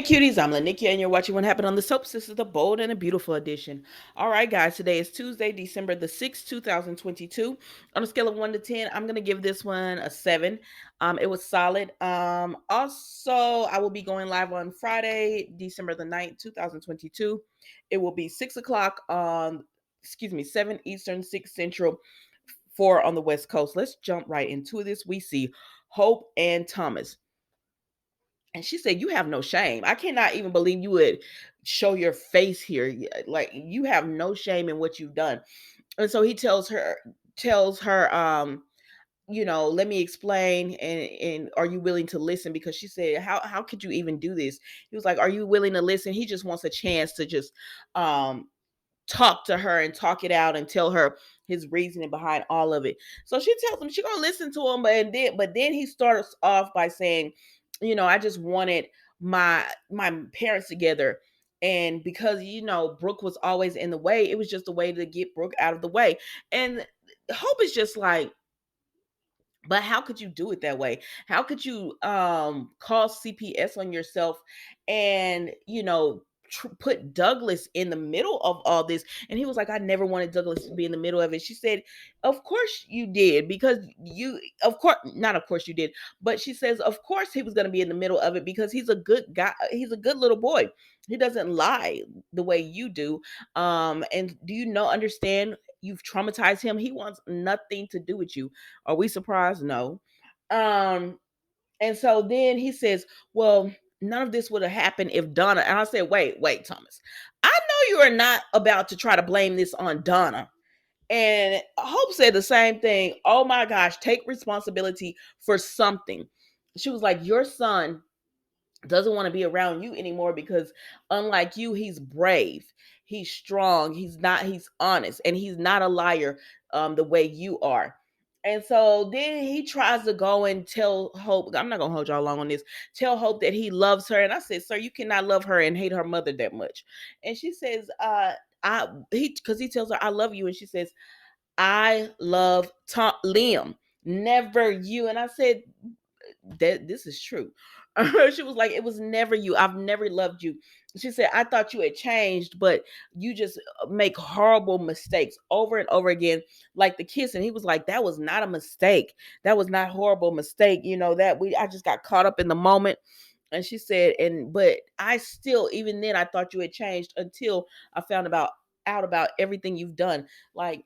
Hey cuties, I'm Lanikia and you're watching What Happened on the Soaps. This is the bold and a beautiful edition. All right, guys, today is Tuesday, December the 6th, 2022. On a scale of 1 to 10, I'm going to give this one a 7. It was solid. Also, I will be going live on Friday, December the 9th, 2022. It will be 6 o'clock on, 7 Eastern, 6 Central, 4 on the West Coast. Let's jump right into this. We see Hope and Thomas. And she said, "You have no shame. I cannot even believe you would show your face here. Like you have no shame in what you've done." And so he tells her, let me explain, and are you willing to listen? Because she said, how could you even do this? He was like, are you willing to listen? He just wants a chance to just um talk to her and talk it out and tell her his reasoning behind all of it. So she tells him she gonna listen to him, but then he starts off by saying, I just wanted my parents together. And because Brooke was always in the way, it was just a way to get Brooke out of the way. And Hope is just like, but how could you do it that way? How could you call CPS on yourself and put Douglas in the middle of all this? And he was like, I never wanted Douglas to be in the middle of it. She said, of course you did, because you, of course, not of course you did, but she says, of course he was going to be in the middle of it because he's a good guy. He's a good little boy. He doesn't lie the way you do. And do you know, understand, you've traumatized him. He wants nothing to do with you. Are we surprised? No. Um, and so then he says, well, none of this would have happened if Donna. And I said, wait, Thomas. I know you are not about to try to blame this on Donna. And Hope said the same thing. Oh my gosh, take responsibility for something. She was like, your son doesn't want to be around you anymore because unlike you, he's brave, he's strong, he's honest, and he's not a liar the way you are. And so then he tries to go and tell Hope, I'm not gonna hold y'all long on this, tell Hope that he loves her. And I said, sir, you cannot love her and hate her mother that much. And she says, because he tells her, I love you. And she says, I love Liam, never you. And I said, that this is true. She was like, it was never you. I've never loved you. She said, I thought you had changed, but you just make horrible mistakes over and over again, like the kiss. And he was like, that was not a mistake. That was not a horrible mistake. I just got caught up in the moment. And she said, but I still, even then, I thought you had changed until I found out about everything you've done. Like,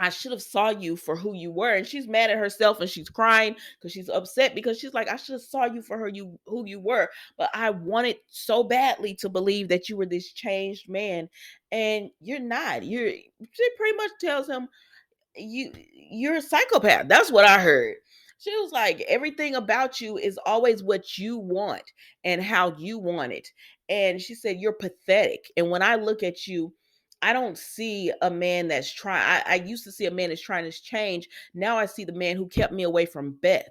I should have saw you for who you were. And she's mad at herself and she's crying because she's upset, because she's like, I should have saw you for who you were. But I wanted so badly to believe that you were this changed man. And you're not. She pretty much tells him, you're a psychopath. That's what I heard. She was like, everything about you is always what you want and how you want it. And she said, you're pathetic. And when I look at you, I don't see a man that's trying. I used to see a man that's trying to change. Now I see the man who kept me away from Beth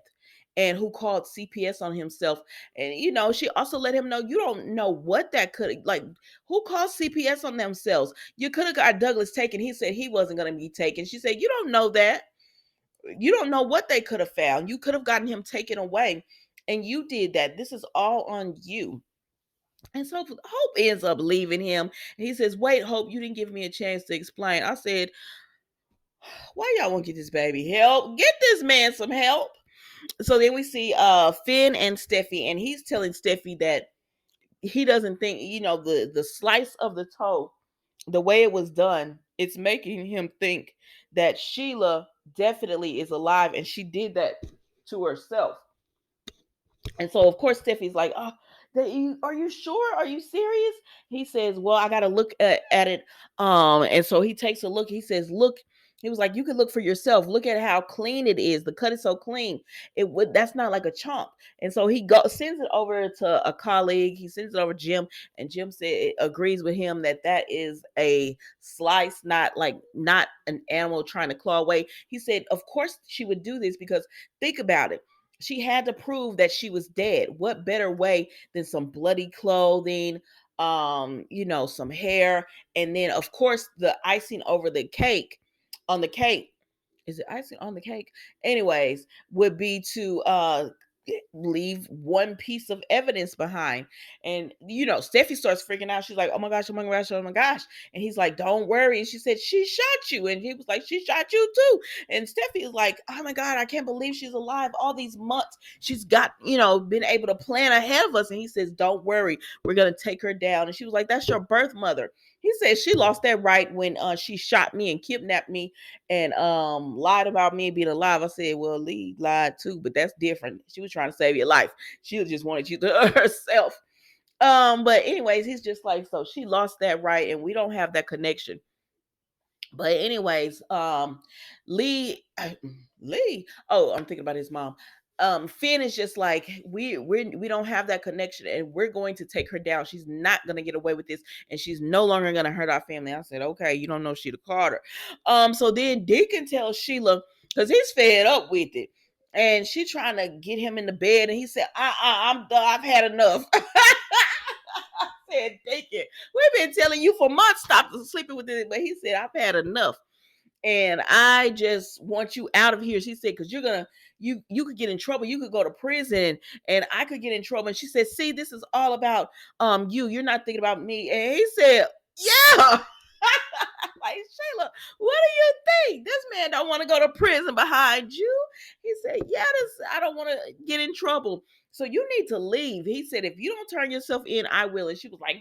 and who called CPS on himself. And she also let him know, you don't know what that could, like, who called CPS on themselves. You could have got Douglas taken. He said he wasn't going to be taken. She said, you don't know that. You don't know what they could have found. You could have gotten him taken away. And you did that. This is all on you. And so Hope ends up leaving him. He says, wait, Hope, you didn't give me a chance to explain. I said, why y'all won't get this baby help? Get this man some help. So then we see Finn and Steffi, and he's telling Steffi that he doesn't think, the slice of the toe, the way it was done, it's making him think that Sheila definitely is alive and she did that to herself. And so of course Steffi's like, oh, are you sure? Are you serious? He says, well, I gotta look at it. And so he takes a look. He says, look. He was like, you can look for yourself. Look at how clean it is. The cut is so clean. That's not like a chomp. And so he sends it over to a colleague. He sends it over to Jim, and Jim agrees with him that is a slice, not an animal trying to claw away. He said, of course she would do this because think about it. She had to prove that she was dead. What better way than some bloody clothing, some hair, and then of course the icing over the cake, on the cake. Is it icing on the cake? Anyways, would be to leave one piece of evidence behind. And Steffi starts freaking out. She's like, oh my gosh, oh my gosh, oh my gosh. And he's like, don't worry. And she said, she shot you. And he was like, she shot you too. And Steffi is like, oh my God, I can't believe she's alive all these months. She's got, been able to plan ahead of us. And he says, don't worry, we're gonna take her down. And she was like, that's your birth mother. He said she lost that right when she shot me and kidnapped me and lied about me being alive. I said, well, Lee lied too, but that's different. She was trying to save your life. She just wanted you to herself. But anyways, he's just like, so she lost that right, and we don't have that connection. But anyways, Lee, Lee. Oh, I'm thinking about his mom. Finn is just like, we don't have that connection, and we're going to take her down. She's not gonna get away with this, and she's no longer gonna hurt our family. I said, okay, you don't know Sheila Carter. So then Deacon tells Sheila, because he's fed up with it, and she trying to get him in the bed, and he said, I'm done. I've had enough. Said, Deacon, we've been telling you for months stop sleeping with it, but he said, I've had enough, and I just want you out of here. She said, because you could get in trouble. You could go to prison, and I could get in trouble. And she said, see, this is all about you. You're not thinking about me. And he said, yeah. Like, Shayla, what do you think? This man don't want to go to prison behind you. He said, yeah, I don't want to get in trouble. So you need to leave. He said, if you don't turn yourself in, I will. And she was like,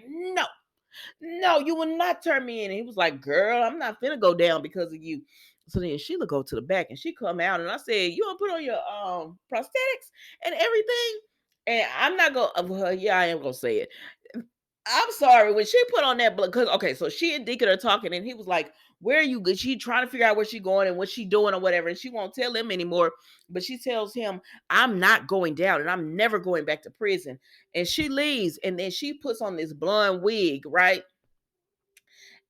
no, you will not turn me in. And he was like, girl, I'm not finna go down because of you. So then Sheila go to the back and she come out, and I said, you want to put on your prosthetics and everything? And I'm not gonna, well, yeah, I am gonna say it. I'm sorry, when she put on that blood, because okay, so she and Deacon are talking, and he was like, where are you good? She trying to figure out where she going and what she doing or whatever, and she won't tell him anymore. But she tells him, I'm not going down, and I'm never going back to prison. And she leaves, and then she puts on this blonde wig, right?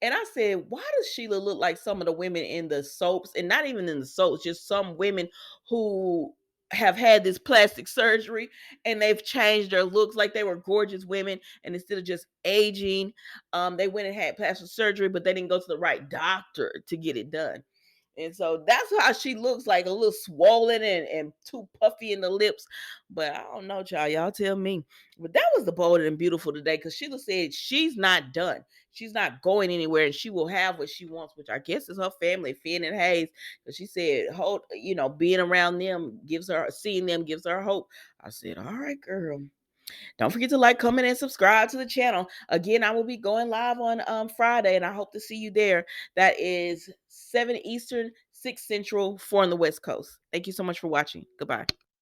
And I said, why does Sheila look like some of the women in the soaps? And not even in the soaps, just some women who have had this plastic surgery and they've changed their looks, like they were gorgeous women. And instead of just aging, they went and had plastic surgery, but they didn't go to the right doctor to get it done. And so that's how she looks, like a little swollen and too puffy in the lips. But I don't know, y'all. Y'all tell me. But that was the bold and beautiful today, because Sheila said she's not done. She's not going anywhere, and she will have what she wants, which I guess is her family, Finn and Hayes. Because she said, hold, being around them gives her, seeing them gives her hope. I said, all right, girl. Don't forget to like, comment, and subscribe to the channel. Again, I will be going live on Friday, and I hope to see you there. That is 7 Eastern, 6 Central, 4 on the West Coast. Thank you so much for watching. Goodbye.